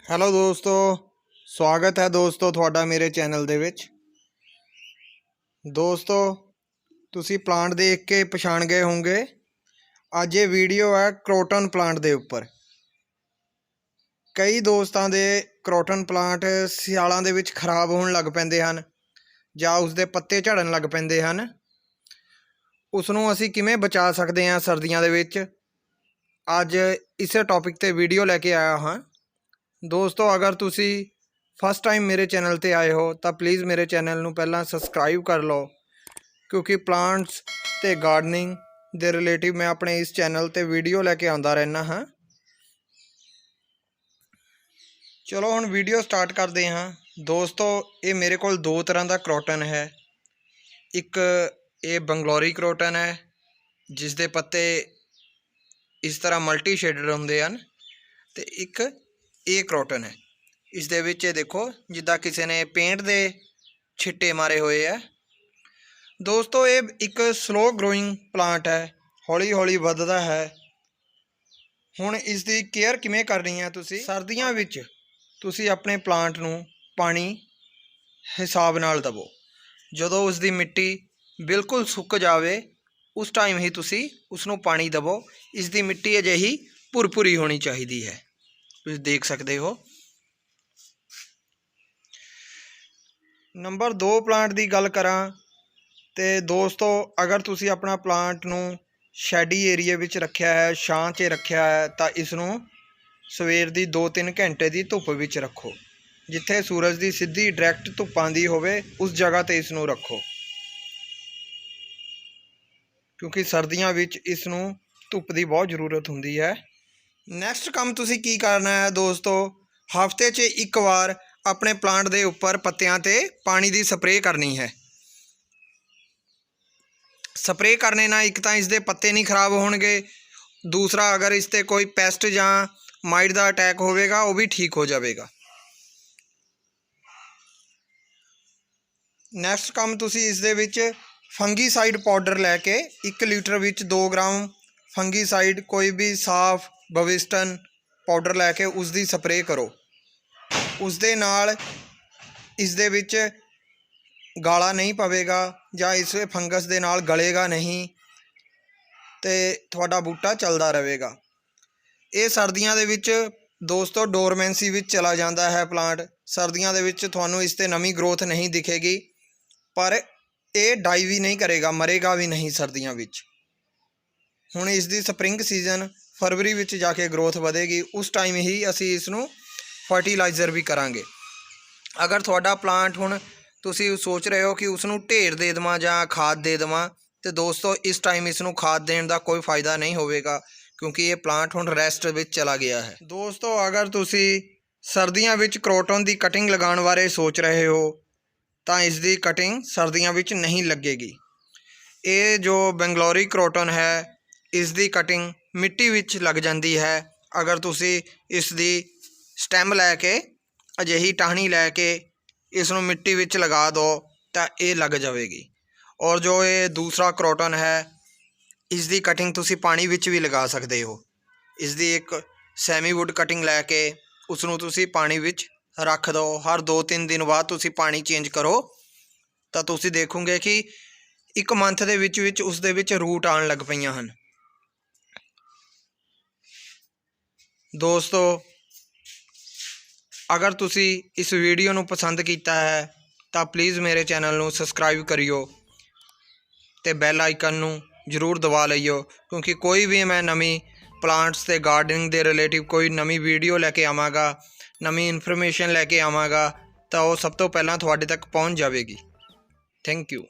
Hello ਦੋਸਤੋ, ਸਵਾਗਤ ਹੈ ਦੋਸਤੋ ਤੁਹਾਡਾ ਮੇਰੇ ਚੈਨਲ ਦੇ ਵਿੱਚ। ਦੋਸਤੋ, ਤੁਸੀਂ ਪਲਾਂਟ ਦੇਖ ਕੇ ਪਛਾਣ ਗਏ ਹੋਵੋਗੇ। ਅੱਜ ਇਹ ਵੀਡੀਓ ਹੈ ਕਰੋਟਨ ਪਲਾਂਟ ਦੇ ਉੱਪਰ। ਕਈ ਦੋਸਤਾਂ ਦੇ ਕਰੋਟਨ ਪਲਾਂਟ ਸਿਆਲਾਂ ਦੇ ਵਿੱਚ ਖਰਾਬ ਹੋਣ ਲੱਗ ਪੈਂਦੇ ਹਨ ਜਾਂ ਉਸਦੇ ਪੱਤੇ ਝੜਨ ਲੱਗ ਪੈਂਦੇ ਹਨ। ਉਸ ਨੂੰ ਅਸੀਂ ਕਿਵੇਂ ਬਚਾ ਸਕਦੇ ਹਾਂ ਸਰਦੀਆਂ ਦੇ ਵਿੱਚ, ਅੱਜ ਇਸੇ ਟੌਪਿਕ 'ਤੇ ਵੀਡੀਓ ਲੈ ਕੇ ਆਇਆ ਹਾਂ। ਦੋਸਤੋ, ਅਗਰ ਤੁਸੀਂ ਫਸਟ ਟਾਈਮ ਮੇਰੇ ਚੈਨਲ 'ਤੇ ਆਏ ਹੋ ਤਾਂ ਪਲੀਜ਼ ਮੇਰੇ ਚੈਨਲ ਨੂੰ ਪਹਿਲਾਂ ਸਬਸਕ੍ਰਾਈਬ ਕਰ ਲਓ, ਕਿਉਂਕਿ ਪਲਾਂਟਸ ਅਤੇ ਗਾਰਡਨਿੰਗ ਦੇ ਰਿਲੇਟਿਵ ਮੈਂ ਆਪਣੇ ਇਸ ਚੈਨਲ 'ਤੇ ਵੀਡੀਓ ਲੈ ਕੇ ਆਉਂਦਾ ਰਹਿੰਦਾ ਹਾਂ। ਚਲੋ ਹੁਣ ਵੀਡੀਓ ਸਟਾਰਟ ਕਰਦੇ ਹਾਂ। ਦੋਸਤੋ, ਇਹ ਮੇਰੇ ਕੋਲ ਦੋ ਤਰ੍ਹਾਂ ਦਾ ਕਰੋਟਨ ਹੈ। ਇੱਕ ਇਹ ਬੰਗਲੌਰੀ ਕਰੋਟਨ ਹੈ, ਜਿਸ ਦੇ ਪੱਤੇ ਇਸ ਤਰ੍ਹਾਂ ਮਲਟੀ ਸ਼ੇਡਡ ਹੁੰਦੇ ਹਨ, ਅਤੇ ਇੱਕ ਇਹ ਕਰੋਟਨ ਹੈ। ਇਸ ਦੇ ਵਿੱਚ ਇਹ ਦੇਖੋ ਜਿੱਦਾਂ ਕਿਸੇ ਨੇ ਪੇਂਟ ਦੇ ਛਿੱਟੇ ਮਾਰੇ ਹੋਏ ਹੈ। ਦੋਸਤੋ, ਇਹ ਇੱਕ ਸਲੋ ਗਰੋਇੰਗ ਪਲਾਂਟ ਹੈ, ਹੌਲੀ ਹੌਲੀ ਵੱਧਦਾ ਹੈ। ਹੁਣ ਇਸ ਦੀ ਕੇਅਰ ਕਿਵੇਂ ਕਰਨੀ ਹੈ? ਤੁਸੀਂ ਸਰਦੀਆਂ ਵਿੱਚ ਤੁਸੀਂ ਆਪਣੇ ਪਲਾਂਟ ਨੂੰ ਪਾਣੀ ਹਿਸਾਬ ਨਾਲ ਦੇਵੋ। ਜਦੋਂ ਉਸ ਦੀ ਮਿੱਟੀ ਬਿਲਕੁਲ ਸੁੱਕ ਜਾਵੇ ਉਸ ਟਾਈਮ ਹੀ ਤੁਸੀਂ ਉਸ ਨੂੰ ਪਾਣੀ ਦੇਵੋ। ਇਸ ਦੀ ਮਿੱਟੀ ਅਜਿਹੀ ਭੁਰਭੁਰੀ ਹੋਣੀ ਚਾਹੀਦੀ ਹੈ, ਤੁਸੀਂ ਦੇਖ ਸਕਦੇ ਹੋ। ਨੰਬਰ 2 ਪਲਾਂਟ ਦੀ ਗੱਲ ਕਰਾਂ ਤੇ ਦੋਸਤੋ, ਅਗਰ ਤੁਸੀਂ ਆਪਣਾ ਪਲਾਂਟ ਨੂੰ ਸ਼ੈਡੀ ਏਰੀਏ ਵਿੱਚ ਰੱਖਿਆ ਹੈ, ਛਾਂ 'ਚ ਰੱਖਿਆ ਹੈ, ਤਾਂ ਇਸ ਨੂੰ ਸਵੇਰ ਦੀ 2-3 ਘੰਟੇ ਦੀ ਧੁੱਪ ਵਿੱਚ ਰੱਖੋ। ਜਿੱਥੇ ਸੂਰਜ ਦੀ ਸਿੱਧੀ ਡਾਇਰੈਕਟ ਧੁੱਪ ਆਉਂਦੀ ਹੋਵੇ ਉਸ ਜਗ੍ਹਾ 'ਤੇ ਇਸ ਨੂੰ ਰੱਖੋ, ਕਿਉਂਕਿ ਸਰਦੀਆਂ ਵਿੱਚ ਇਸ ਨੂੰ ਧੁੱਪ ਦੀ ਬਹੁਤ ਜ਼ਰੂਰਤ ਹੁੰਦੀ ਹੈ। ਨੈਕਸਟ ਕੰਮ ਤੁਸੀਂ ਕੀ ਕਰਨਾ ਹੈ ਦੋਸਤੋ, ਹਫ਼ਤੇ 'ਚ ਇੱਕ ਵਾਰ ਆਪਣੇ ਪਲਾਂਟ ਦੇ ਉੱਪਰ ਪੱਤਿਆਂ 'ਤੇ ਪਾਣੀ ਦੀ ਸਪਰੇਅ ਕਰਨੀ ਹੈ। ਸਪਰੇਅ ਕਰਨੇ ਨਾਲ ਇੱਕ ਤਾਂ ਇਸ ਦੇ ਪੱਤੇ ਨਹੀਂ ਖਰਾਬ ਹੋਣਗੇ, ਦੂਸਰਾ ਅਗਰ ਇਸ 'ਤੇ ਕੋਈ ਪੈਸਟ ਜਾਂ ਮਾਈਟ ਦਾ ਅਟੈਕ ਹੋਵੇਗਾ ਉਹ ਵੀ ਠੀਕ ਹੋ ਜਾਵੇਗਾ। ਨੈਕਸਟ ਕੰਮ ਤੁਸੀਂ ਇਸ ਦੇ ਵਿੱਚ ਫੰਗੀਸਾਈਡ ਪਾਊਡਰ ਲੈ ਕੇ 1 ਲੀਟਰ ਵਿੱਚ 2 ਗ੍ਰਾਮ ਫੰਗੀਸਾਈਡ, ਕੋਈ ਵੀ ਸਾਫ ਬਵਿਸਟਨ ਪਾਊਡਰ ਲੈ ਕੇ ਉਸ ਦੀ ਸਪਰੇਅ ਕਰੋ। ਉਸ ਦੇ ਨਾਲ ਇਸ ਦੇ ਵਿੱਚ ਗਾਲਾ ਨਹੀਂ ਪਵੇਗਾ ਜਾਂ ਇਸ ਫੰਗਸ ਦੇ ਨਾਲ ਗਲੇਗਾ ਨਹੀਂ, ਅਤੇ ਤੁਹਾਡਾ ਬੂਟਾ ਚੱਲਦਾ ਰਹੇਗਾ। ਇਹ ਸਰਦੀਆਂ ਦੇ ਵਿੱਚ ਦੋਸਤੋ ਡੋਰਮੈਂਸੀ ਵਿੱਚ ਚਲਾ ਜਾਂਦਾ ਹੈ ਪਲਾਂਟ। ਸਰਦੀਆਂ ਦੇ ਵਿੱਚ ਤੁਹਾਨੂੰ ਇਸ 'ਤੇ ਨਵੀਂ ਗਰੋਥ ਨਹੀਂ ਦਿਖੇਗੀ, ਪਰ ਇਹ ਡਾਈ ਵੀ ਨਹੀਂ ਕਰੇਗਾ, ਮਰੇਗਾ ਵੀ ਨਹੀਂ ਸਰਦੀਆਂ ਵਿੱਚ। ਹੁਣ ਇਸ ਦੀ ਸਪਰਿੰਗ ਸੀਜ਼ਨ ਫਰਵਰੀ ਵਿੱਚ ਜਾ ਕੇ ਗਰੋਥ ਵਧੇਗੀ, ਉਸ ਟਾਈਮ ਹੀ ਅਸੀਂ ਇਸ ਨੂੰ ਫਰਟੀਲਾਈਜ਼ਰ ਵੀ ਕਰਾਂਗੇ। ਅਗਰ ਤੁਹਾਡਾ ਪਲਾਂਟ ਹੁਣ ਤੁਸੀਂ ਸੋਚ ਰਹੇ ਹੋ ਕਿ ਉਸ ਨੂੰ ਢੇਰ ਦੇ ਦੇਵਾਂ ਜਾਂ ਖਾਦ ਦੇ ਦੇਵਾਂ, ਅਤੇ ਦੋਸਤੋ ਇਸ ਟਾਈਮ ਇਸ ਨੂੰ ਖਾਦ ਦੇਣ ਦਾ ਕੋਈ ਫਾਇਦਾ ਨਹੀਂ ਹੋਵੇਗਾ, ਕਿਉਂਕਿ ਇਹ ਪਲਾਂਟ ਹੁਣ ਰੈਸਟ ਵਿੱਚ ਚਲਾ ਗਿਆ ਹੈ। ਦੋਸਤੋ, ਅਗਰ ਤੁਸੀਂ ਸਰਦੀਆਂ ਵਿੱਚ ਕਰੋਟਨ ਦੀ ਕਟਿੰਗ ਲਗਾਉਣ ਬਾਰੇ ਸੋਚ ਰਹੇ ਹੋ ਤਾਂ ਇਸ ਦੀ ਕਟਿੰਗ ਸਰਦੀਆਂ ਵਿੱਚ ਨਹੀਂ ਲੱਗੇਗੀ। ਇਹ ਜੋ ਬੰਗਲੌਰੀ ਕਰੋਟਨ ਹੈ, ਇਸ ਦੀ ਕਟਿੰਗ ਮਿੱਟੀ ਵਿੱਚ ਲੱਗ ਜਾਂਦੀ ਹੈ। ਅਗਰ ਤੁਸੀਂ ਇਸ ਦੀ ਸਟੈਮ ਲੈ ਕੇ, ਅਜਿਹੀ ਟਾਹਣੀ ਲੈ ਕੇ ਇਸ ਨੂੰ ਮਿੱਟੀ ਵਿੱਚ ਲਗਾ ਦਿਓ ਤਾਂ ਇਹ ਲੱਗ ਜਾਵੇਗੀ। ਔਰ ਜੋ ਇਹ ਦੂਸਰਾ ਕਰੋਟਨ ਹੈ, ਇਸ ਦੀ ਕਟਿੰਗ ਤੁਸੀਂ ਪਾਣੀ ਵਿੱਚ ਵੀ ਲਗਾ ਸਕਦੇ ਹੋ। ਇਸ ਦੀ ਇੱਕ ਸੈਮੀ ਵੁੱਡ ਕਟਿੰਗ ਲੈ ਕੇ ਉਸ ਨੂੰ ਤੁਸੀਂ ਪਾਣੀ ਵਿੱਚ ਰੱਖ ਦਿਓ। ਹਰ 2-3 ਦਿਨ ਬਾਅਦ ਤੁਸੀਂ ਪਾਣੀ ਚੇਂਜ ਕਰੋ ਤਾਂ ਤੁਸੀਂ ਦੇਖੋਗੇ ਕਿ 1 ਮੰਥ ਦੇ ਵਿੱਚ ਉਸ ਦੇ ਵਿੱਚ ਰੂਟ ਆਉਣ ਲੱਗ ਪਈਆਂ ਹਨ। ਦੋਸਤੋ, ਅਗਰ ਤੁਸੀਂ ਇਸ ਵੀਡੀਓ ਨੂੰ ਪਸੰਦ ਕੀਤਾ ਹੈ ਤਾਂ ਪਲੀਜ਼ ਮੇਰੇ ਚੈਨਲ ਨੂੰ ਸਬਸਕ੍ਰਾਈਬ ਕਰਿਓ ਅਤੇ ਬੈਲ ਆਈਕਨ ਨੂੰ ਜ਼ਰੂਰ ਦਬਾ ਲਈਓ, ਕਿਉਂਕਿ ਕੋਈ ਵੀ ਮੈਂ ਨਵੀਂ ਪਲਾਂਟਸ ਅਤੇ ਗਾਰਡਨਿੰਗ ਦੇ ਰਿਲੇਟਿਵ ਕੋਈ ਨਵੀਂ ਵੀਡੀਓ ਲੈ ਕੇ ਆਵਾਂਗਾ, ਨਵੀਂ ਇਨਫੋਰਮੇਸ਼ਨ ਲੈ ਕੇ ਆਵਾਂਗਾ, ਤਾਂ ਉਹ ਸਭ ਤੋਂ ਪਹਿਲਾਂ ਤੁਹਾਡੇ ਤੱਕ ਪਹੁੰਚ ਜਾਵੇਗੀ। Thank you.